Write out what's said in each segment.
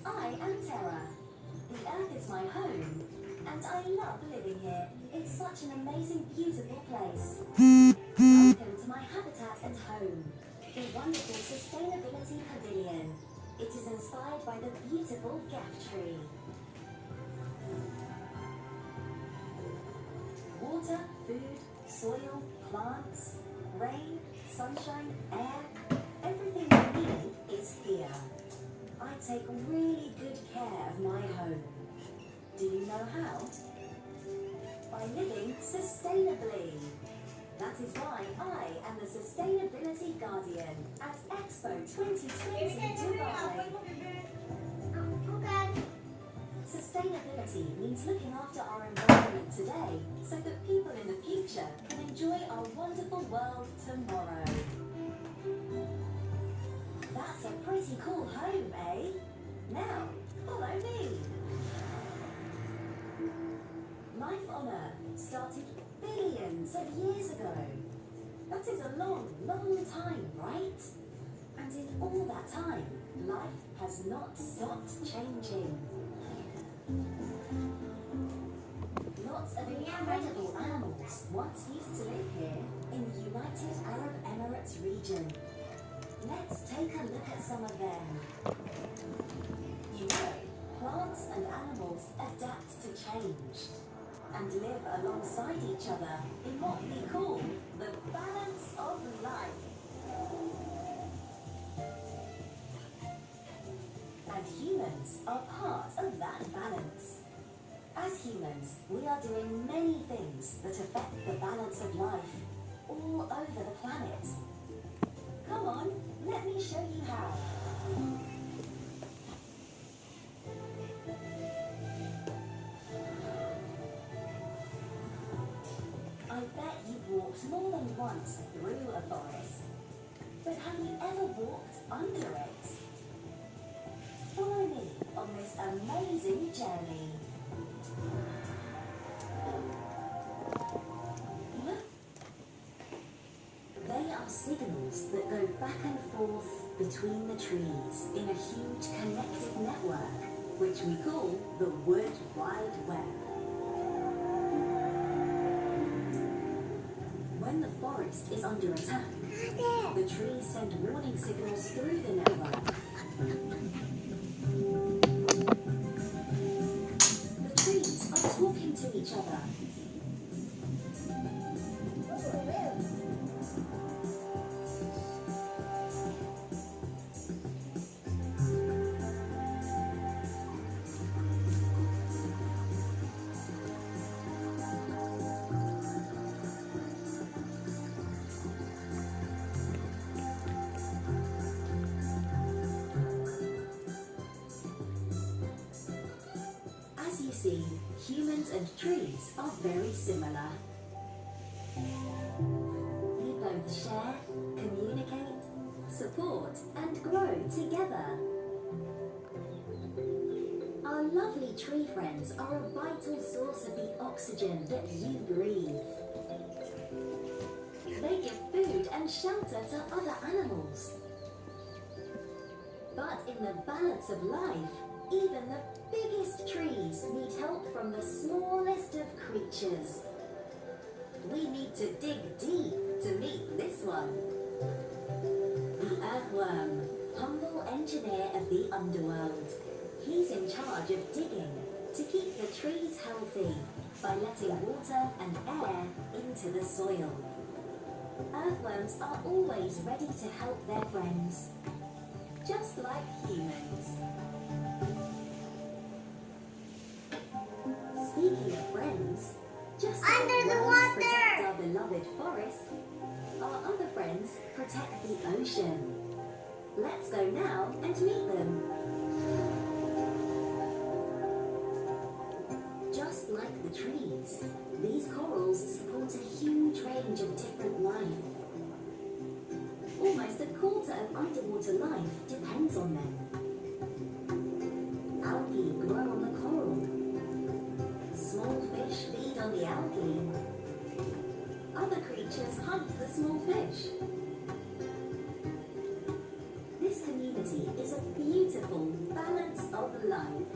I am Terra. The Earth is my home, and I love living here. It's such an amazing, beautiful place. Welcome to my habitat and home, the wonderful Sustainability Pavilion. It is inspired by the beautiful gaff tree. Water, food, soil, plants, rain, sunshine, air, everything we need is here. I take really good care of my home. Do you know how? By living sustainably. That is why I am the Sustainability Guardian at Expo 2020 Dubai. Sustainability means looking after our environment today so that people in the future can enjoy our wonderful world tomorrow. That's a pretty cool home, eh? Now, follow me. Life on Earth started billions of years ago. That is a long, long time, right? And in all that time, life has not stopped changing. Lots of incredible animals once used to live here in the United Arab Emirates region. Let's take a look at some of them. You know, plants and animals adapt to change and live alongside each other in what we call the balance of life. And humans are part of that balance. As humans, we are doing many things that affect the balance of life all over the planet. Come on, let me show you how. I bet you've walked more than once through a forest. But have you ever walked under it? Follow me on this amazing journey. Look. They are signals that go back and forth between the trees in a huge connected network, which we call the Wood Wide Web. When the forest is under attack, the trees send warning signals through the network. The trees are talking to each other. See, humans and trees are very similar. We both share, communicate, support, and grow together. Our lovely tree friends are a vital source of the oxygen that you breathe. They give food and shelter to other animals. But in the balance of life, even the biggest trees need help from the smallest of creatures. We need to dig deep to meet this one. The earthworm, humble engineer of the underworld. He's in charge of digging to keep the trees healthy by letting water and air into the soil. Earthworms are always ready to help their friends, just like humans. Speaking of friends, just like worms protect our beloved forest, our other friends protect the ocean. Let's go now and meet them. Just like the trees, these corals support a huge range of different life. Almost a quarter of underwater life depends on them. Algae grow on the coral. Small fish feed on the algae. Other creatures hunt the small fish. This community is a beautiful balance of of life.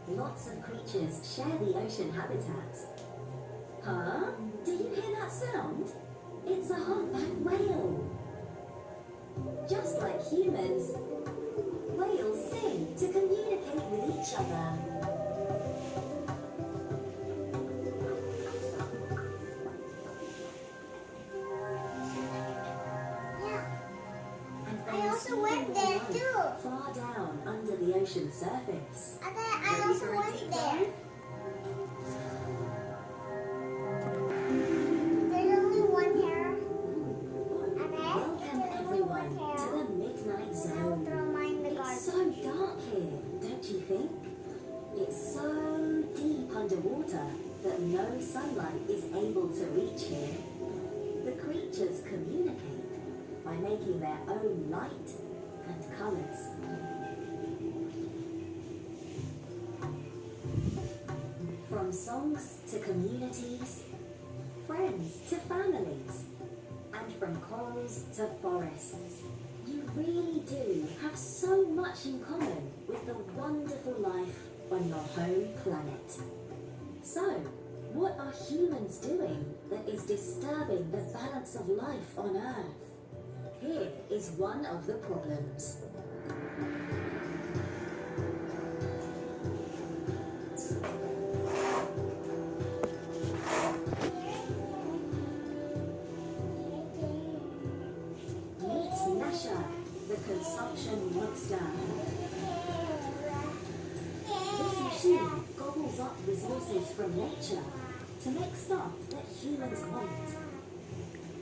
Lots of creatures share the ocean habitat. Huh? Do you hear that sound? It's a humpback whale. Just like humans, whales sing to communicate with each other. I also went there too. Far down under the ocean surface. I also went there. There's only one here. Welcome everyone to the Midnight Zone. It's so dark here, don't you think? It's so deep underwater that no sunlight is able to reach here. The creatures communicate by making their own light and colours. From songs to communities, friends to families, and from corals to forests, you really do have so much in common with the wonderful life on your home planet. So, what are humans doing that is disturbing the balance of life on Earth? Here is one of the problems. The consumption monster. This machine gobbles up resources from nature to make stuff that humans want.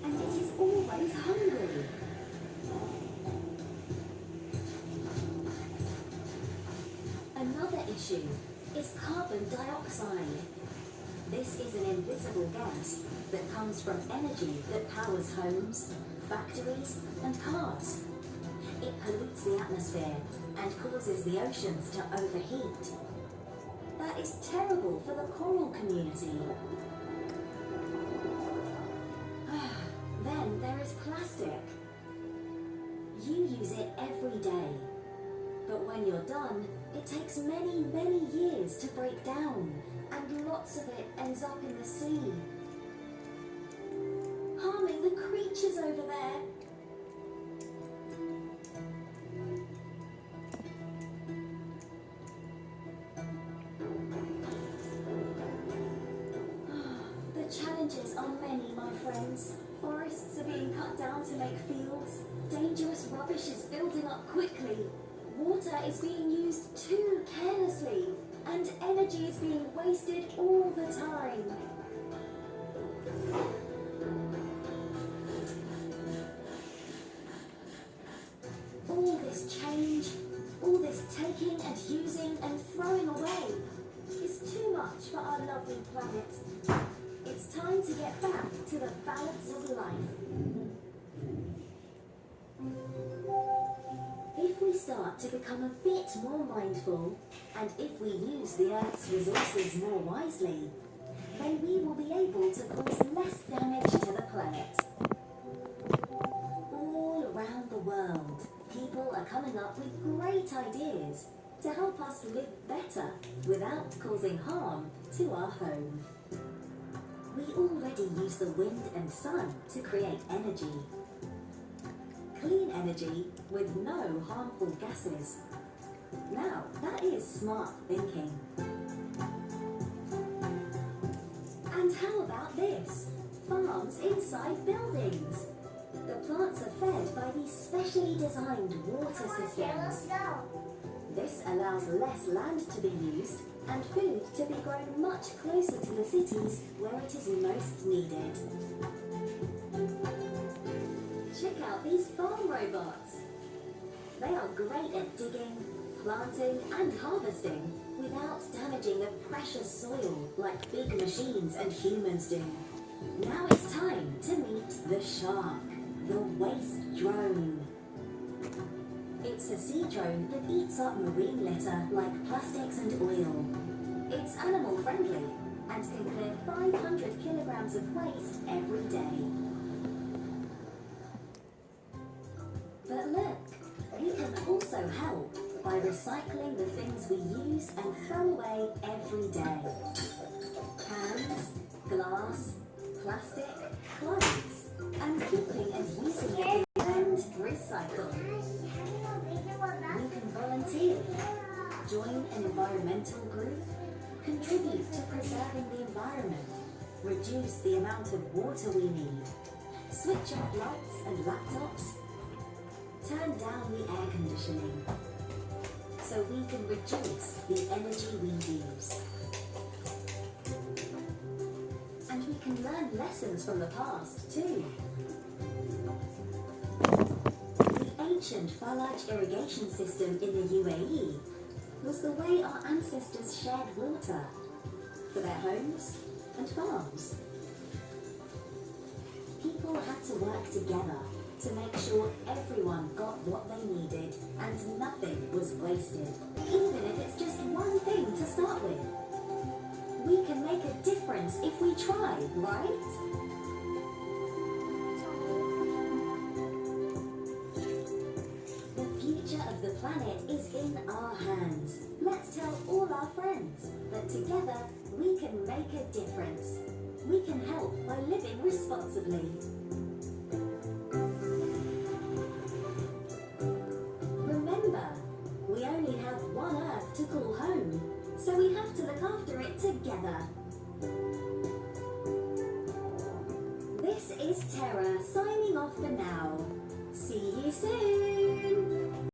And it is always hungry. Another issue is carbon dioxide. This is an invisible gas that comes from energy that powers homes, factories, and cars. It pollutes the atmosphere and causes the oceans to overheat. That is terrible for the coral community. Then there is plastic. You use it every day. But when you're done, it takes many, many years to break down, and lots of it ends up in the sea, harming the creatures over there. The challenges are many, my friends. Forests are being cut down to make fields. Dangerous rubbish is building up quickly. Water is being used too carelessly, and energy is being wasted all the time. All this change, all this taking and using and throwing away is too much for our lovely planet. It's time to get back to the balance of life. If we start to become a bit more mindful, and if we use the Earth's resources more wisely, then we will be able to cause less damage to the planet. All around the world, people are coming up with great ideas to help us live better without causing harm to our home. We already use the wind and sun to create energy. Clean energy with no harmful gases. Now, that is smart thinking. And how about this? Farms inside buildings. The plants are fed by these specially designed water systems. This allows less land to be used and food to be grown much closer to the cities where it is most needed. Check out these farm robots. They are great at digging, planting and harvesting without damaging the precious soil like big machines and humans do. Now it's time to meet the shark, the waste drone. It's a sea drone that eats up marine litter like plastics and oil. It's animal friendly and can clear 500 kilograms of waste every day. But look, we can also help by recycling the things we use and throw away every day. Cans, glass, plastic, clothes, and keeping and using it and recycle. We can volunteer, join an environmental group, contribute to preserving the environment, reduce the amount of water we need, switch off lights and laptops, turn down the air conditioning, so we can reduce the energy we use. And we can learn lessons from the past too. The ancient Fulaj irrigation system in the UAE was the way our ancestors shared water for their homes and farms. People had to work together to make sure everyone got what they needed and nothing was wasted, even if it's just one thing to start with. We can make a difference if we try, right? The future of the planet is in our hands. Let's tell all our friends that together we can make a difference. We can help by living responsibly. Remember, we only have one Earth to call home, so we have to look after it together. This is Terra signing off for now. See you soon!